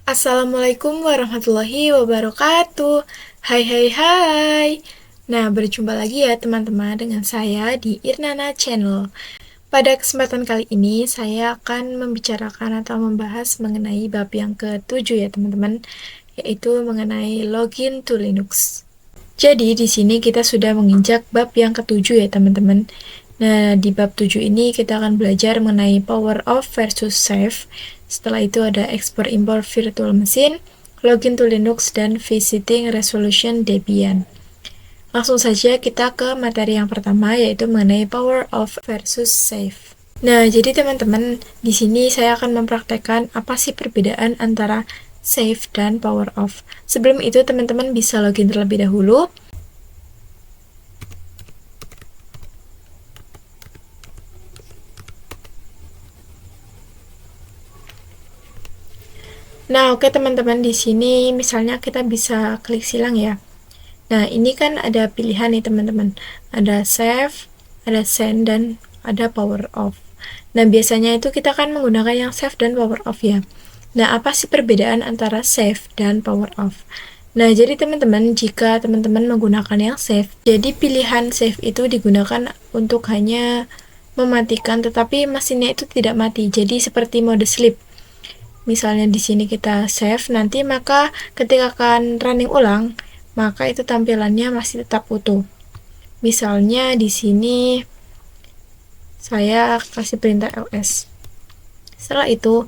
Assalamualaikum warahmatullahi wabarakatuh. Hai hai hai. Nah, berjumpa lagi ya teman-teman dengan saya di Irnana Channel. Pada kesempatan kali ini saya akan membicarakan atau membahas mengenai bab yang ke-7 ya teman-teman, yaitu mengenai login to Linux. Jadi di sini kita sudah menginjak bab yang ke-7 ya teman-teman. Nah, di bab 7 ini kita akan belajar mengenai power off versus save. Setelah itu ada export import virtual machine, login to Linux, dan visiting resolution Debian. Langsung saja kita ke materi yang pertama, yaitu mengenai power off versus save. Nah, jadi teman-teman, di sini saya akan mempraktekkan apa sih perbedaan antara save dan power off. Sebelum itu, teman-teman bisa login terlebih dahulu. Nah, oke teman-teman, di sini misalnya kita bisa klik silang ya. Nah, ini kan ada pilihan nih teman-teman. Ada save, ada send, dan ada power off. Nah, biasanya itu kita kan menggunakan yang save dan power off ya. Nah, apa sih perbedaan antara save dan power off? Nah, jadi teman-teman, jika teman-teman menggunakan yang save, jadi pilihan save itu digunakan untuk hanya mematikan, tetapi mesinnya itu tidak mati. Jadi seperti mode sleep. Misalnya di sini kita save, nanti maka ketika akan running ulang, maka itu tampilannya masih tetap utuh. Misalnya di sini saya kasih perintah ls. Setelah itu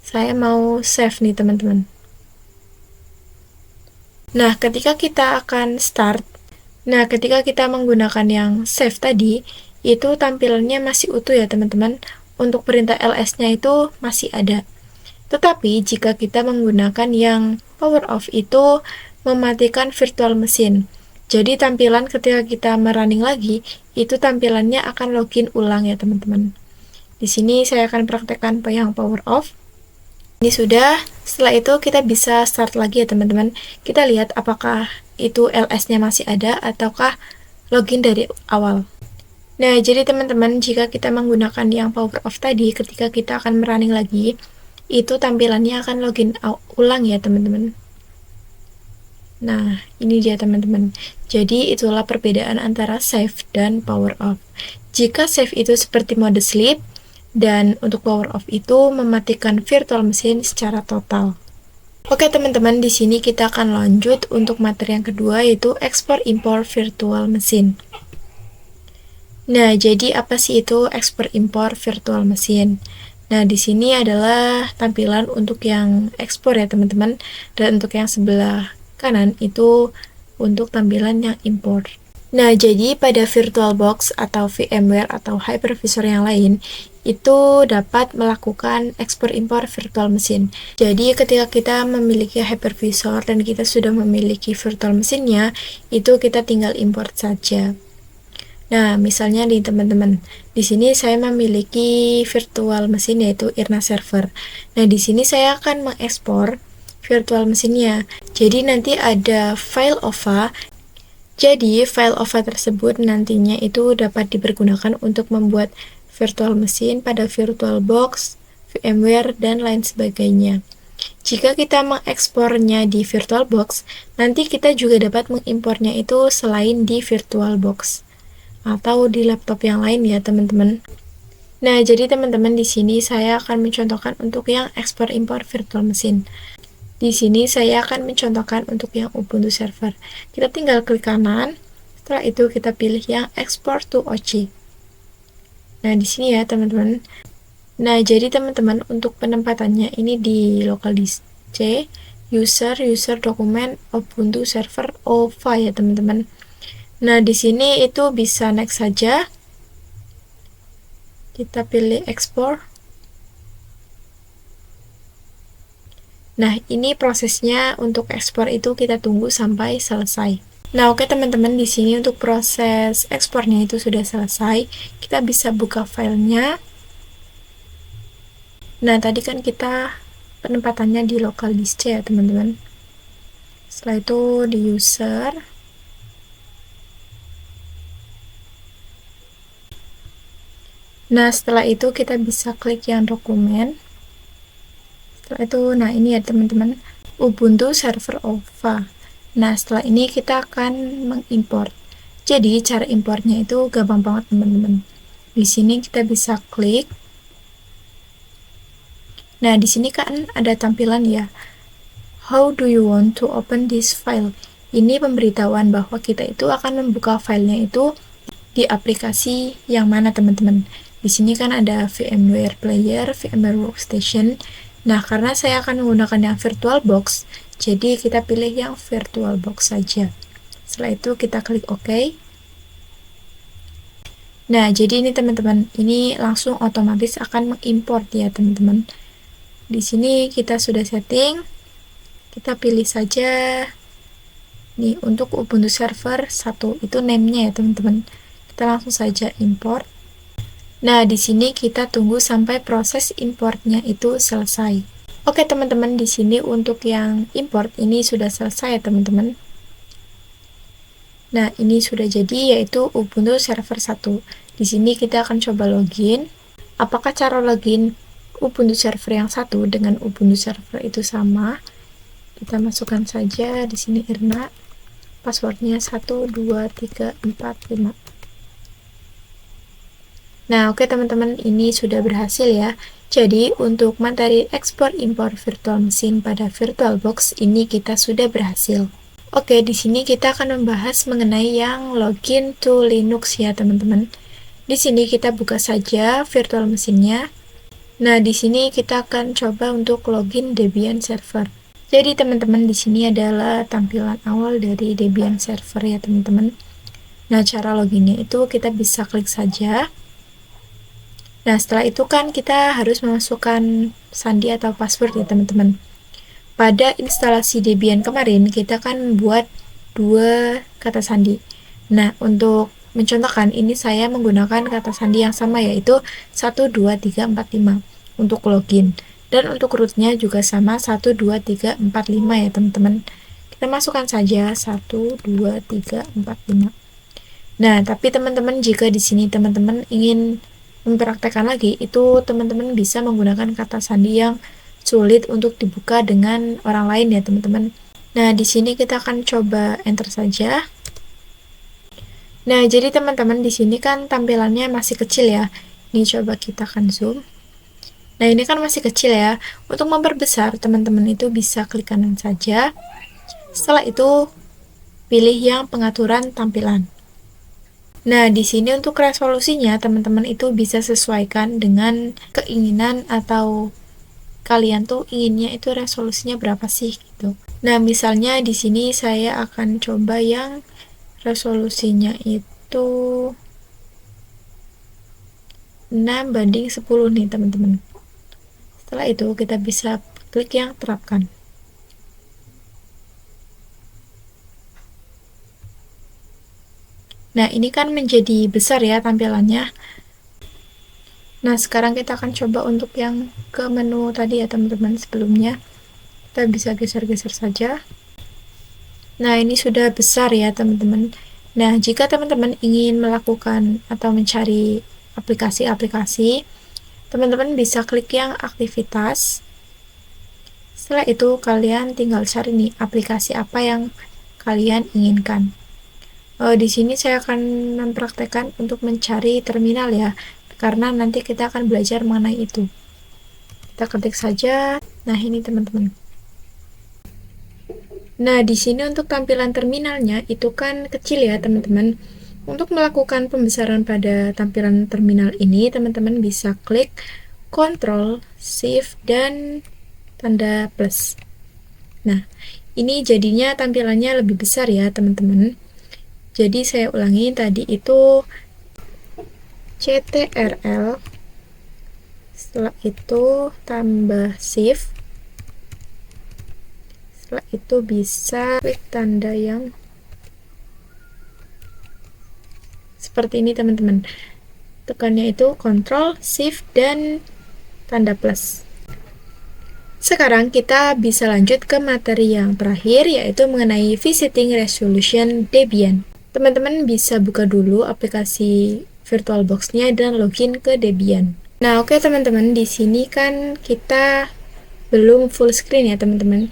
saya mau save nih teman-teman. Nah, ketika kita akan start, ketika kita menggunakan yang save tadi, itu tampilannya masih utuh ya teman-teman. Untuk perintah ls-nya itu masih ada. Tetapi jika kita menggunakan yang power off itu mematikan virtual machine. Jadi tampilan ketika kita merunning lagi, itu tampilannya akan login ulang ya teman-teman. Di sini saya akan praktekkan yang power off. Ini sudah, setelah itu kita bisa start lagi ya teman-teman. Kita lihat apakah itu ls-nya masih ada ataukah login dari awal. Nah, jadi teman-teman, jika kita menggunakan yang power off tadi, ketika kita akan merunning lagi, itu tampilannya akan login ulang ya teman-teman. Nah, ini dia teman-teman. Jadi itulah perbedaan antara save dan power off. Jika save itu seperti mode sleep, dan untuk power off itu mematikan virtual machine secara total. Oke teman-teman, di sini kita akan lanjut untuk materi yang kedua, yaitu export import virtual machine. Nah, jadi apa sih itu export import virtual machine? Nah, di sini adalah tampilan untuk yang ekspor ya teman-teman, dan untuk yang sebelah kanan itu untuk tampilan yang import. Nah, jadi pada VirtualBox atau VMware atau hypervisor yang lain, itu dapat melakukan ekspor impor virtual machine. Jadi ketika kita memiliki hypervisor dan kita sudah memiliki virtual machine-nya, itu kita tinggal import saja. Nah, misalnya nih teman-teman, di sini saya memiliki virtual machine yaitu Irna Server. Nah, di sini saya akan mengekspor virtual machine-nya. Jadi nanti ada file OVA. Jadi file OVA tersebut nantinya itu dapat dipergunakan untuk membuat virtual machine pada VirtualBox, VMware, dan lain sebagainya. Jika kita mengekspornya di VirtualBox, nanti kita juga dapat mengimportnya itu selain di VirtualBox atau di laptop yang lain ya teman-teman. Nah, jadi teman-teman di sini saya akan mencontohkan untuk yang ekspor impor virtual machine. Di sini saya akan mencontohkan untuk yang Ubuntu server. Kita tinggal klik kanan, setelah itu kita pilih yang export to OC. Nah, di sini ya teman-teman. Nah, jadi teman-teman untuk penempatannya ini di local disk C, user dokumen Ubuntu server OVA ya teman-teman. Nah, di sini itu bisa next saja. Kita pilih export. Nah, ini prosesnya untuk ekspor itu kita tunggu sampai selesai. Nah, oke teman-teman, di sini untuk proses ekspornya itu sudah selesai. Kita bisa buka filenya. Nah, tadi kan kita penempatannya di local disk C ya teman-teman. Setelah itu di user. Nah, setelah itu kita bisa klik yang dokumen. Setelah itu, nah ini ya teman-teman, Ubuntu Server OVA. Nah, setelah ini kita akan mengimport. Jadi, cara importnya itu gampang banget teman-teman. Di sini kita bisa klik. Nah, di sini kan ada tampilan ya. How do you want to open this file? Ini pemberitahuan bahwa kita itu akan membuka filenya itu di aplikasi yang mana teman-teman. Di sini kan ada VMware Player, VMware Workstation. Nah, karena saya akan menggunakan yang VirtualBox, jadi kita pilih yang VirtualBox saja. Setelah itu kita klik OK. Nah, jadi ini teman-teman, ini langsung otomatis akan mengimport ya teman-teman. Di sini kita sudah setting, kita pilih saja nih untuk Ubuntu Server 1, itu name-nya ya teman-teman. Kita langsung saja import. Nah, di sini kita tunggu sampai proses importnya itu selesai. Oke teman-teman, di sini untuk yang import ini sudah selesai ya teman-teman. Nah, ini sudah jadi, yaitu Ubuntu Server 1. Di sini kita akan coba login. Apakah cara login Ubuntu Server yang satu dengan Ubuntu Server itu sama? Kita masukkan saja di sini Irna. Passwordnya 12345. Nah, oke teman-teman, ini sudah berhasil ya. Jadi, untuk materi ekspor impor virtual machine pada VirtualBox ini kita sudah berhasil. Oke, di sini kita akan membahas mengenai yang login to Linux ya, teman-teman. Di sini kita buka saja virtual mesinnya. Nah, di sini kita akan coba untuk login Debian server. Jadi, teman-teman, di sini adalah tampilan awal dari Debian server ya, teman-teman. Nah, cara loginnya itu kita bisa klik saja. Nah, setelah itu kan kita harus memasukkan sandi atau password ya, teman-teman. Pada instalasi Debian kemarin, kita kan membuat 2 kata sandi. Nah, untuk mencontohkan, ini saya menggunakan kata sandi yang sama, yaitu 12345 untuk login. Dan untuk rootnya juga sama, 12345 ya teman-teman. Kita masukkan saja 12345. Nah, tapi teman-teman, jika di sini teman-teman ingin mempraktekkan lagi, itu teman-teman bisa menggunakan kata sandi yang sulit untuk dibuka dengan orang lain ya teman-teman. Nah, di sini kita akan coba enter saja. Nah, jadi teman-teman, di sini kan tampilannya masih kecil ya. Ini coba kita akan zoom. Nah, ini kan masih kecil ya. Untuk memperbesar, teman-teman itu bisa klik kanan saja. Setelah itu, pilih yang pengaturan tampilan. Nah, di sini untuk resolusinya, teman-teman itu bisa sesuaikan dengan keinginan atau kalian tuh inginnya itu resolusinya berapa sih gitu. Nah, misalnya di sini saya akan coba yang resolusinya itu 6:10 nih teman-teman. Setelah itu kita bisa klik yang terapkan. Nah, ini kan menjadi besar ya tampilannya. Nah, sekarang kita akan coba untuk yang ke menu tadi ya teman-teman sebelumnya. Kita bisa geser-geser saja. Nah, ini sudah besar ya teman-teman. Nah, jika teman-teman ingin melakukan atau mencari aplikasi-aplikasi, teman-teman bisa klik yang aktivitas. Setelah itu, kalian tinggal cari nih aplikasi apa yang kalian inginkan. Di sini saya akan mempraktekkan untuk mencari terminal ya, karena nanti kita akan belajar mengenai itu. Kita ketik saja. Nah, ini teman-teman. Nah, di sini untuk tampilan terminalnya itu kan kecil ya, teman-teman. Untuk melakukan pembesaran pada tampilan terminal ini, teman-teman bisa klik Ctrl, Shift, dan tanda plus. Nah, ini jadinya tampilannya lebih besar ya, teman-teman. Jadi, saya ulangi, tadi itu CTRL, setelah itu tambah Shift, setelah itu bisa klik tanda yang seperti ini teman-teman. Tekannya itu Ctrl, Shift, dan tanda plus. Sekarang kita bisa lanjut ke materi yang terakhir, yaitu mengenai Visiting Resolution Debian. Teman-teman bisa buka dulu aplikasi VirtualBox-nya dan login ke Debian. Nah, oke teman-teman, di sini kan kita belum full screen ya teman-teman.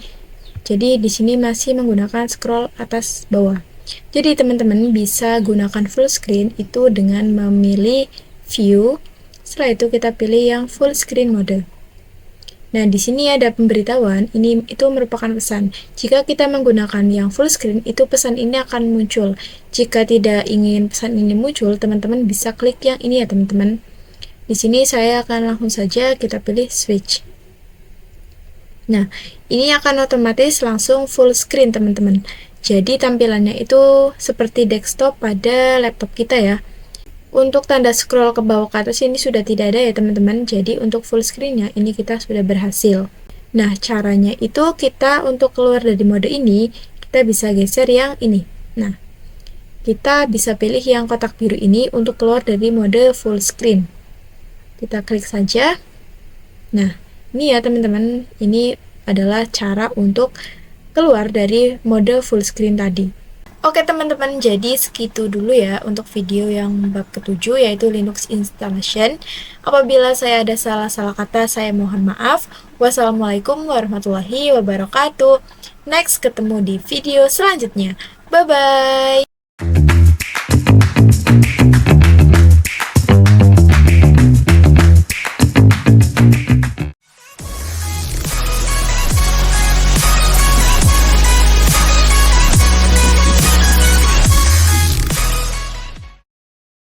Jadi di sini masih menggunakan scroll atas bawah. Jadi teman-teman bisa gunakan full screen itu dengan memilih view. Setelah itu kita pilih yang full screen mode. Nah, di sini ada pemberitahuan, ini itu merupakan pesan. Jika kita menggunakan yang full screen, itu pesan ini akan muncul. Jika tidak ingin pesan ini muncul, teman-teman bisa klik yang ini ya, teman-teman. Di sini saya akan langsung saja kita pilih switch. Nah, ini akan otomatis langsung full screen, teman-teman. Jadi tampilannya itu seperti desktop pada laptop kita ya. Untuk tanda scroll ke bawah ke atas ini sudah tidak ada ya teman-teman. Jadi untuk full screen-nya ini kita sudah berhasil. Nah, caranya itu kita untuk keluar dari mode ini, kita bisa geser yang ini. Nah, kita bisa pilih yang kotak biru ini untuk keluar dari mode full screen. Kita klik saja. Nah, ini ya teman-teman, ini adalah cara untuk keluar dari mode full screen tadi. Oke teman-teman, jadi segitu dulu ya untuk video yang bab ke-7 yaitu Linux installation. Apabila saya ada salah-salah kata, saya mohon maaf. Wassalamualaikum warahmatullahi wabarakatuh. Next ketemu di video selanjutnya. Bye bye.